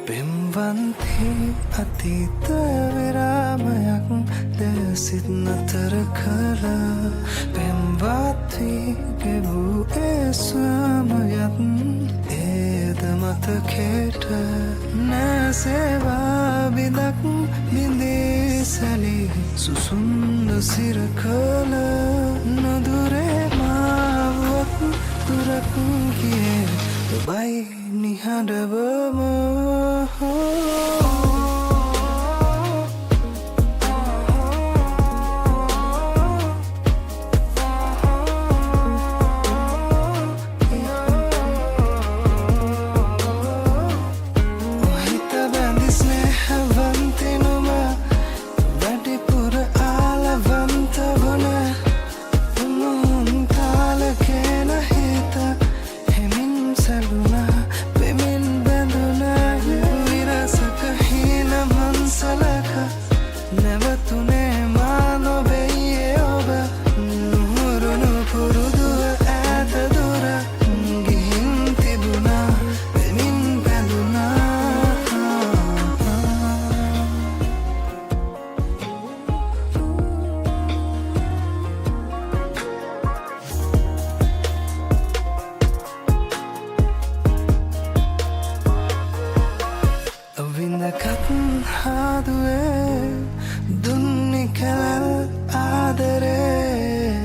පෙම්වන්ති අතීත විරාමයක් දැසිත් නතර කළ පෙම්වත්වී ගෙවූ ඒ ස්වාමයත් ඒද මතකයට නැසේවා බිඳක් බිඳී සැලී සුසුන්ද සිර කළ නොදුරේ මාවුවක් දුරක් කියේ ඔබයි නිහඬවම හාදුවේ දුන්නි කැලල් ආදරේ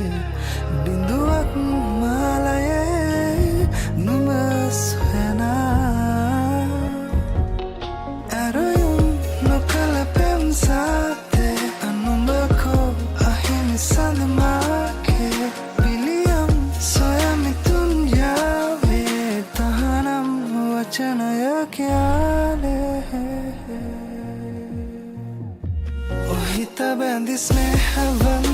බිඳුවක් මාලයේ නුඹ සොයනා ඇරයුම් නොකළ පෙම් සාතේ අනුඹකෝ අහිමි සඳමාකේ පිළියම් සොයමි තුන් යාවේ තහනම් වචනය කියාලේ හිත බැඳි ස්නේහවල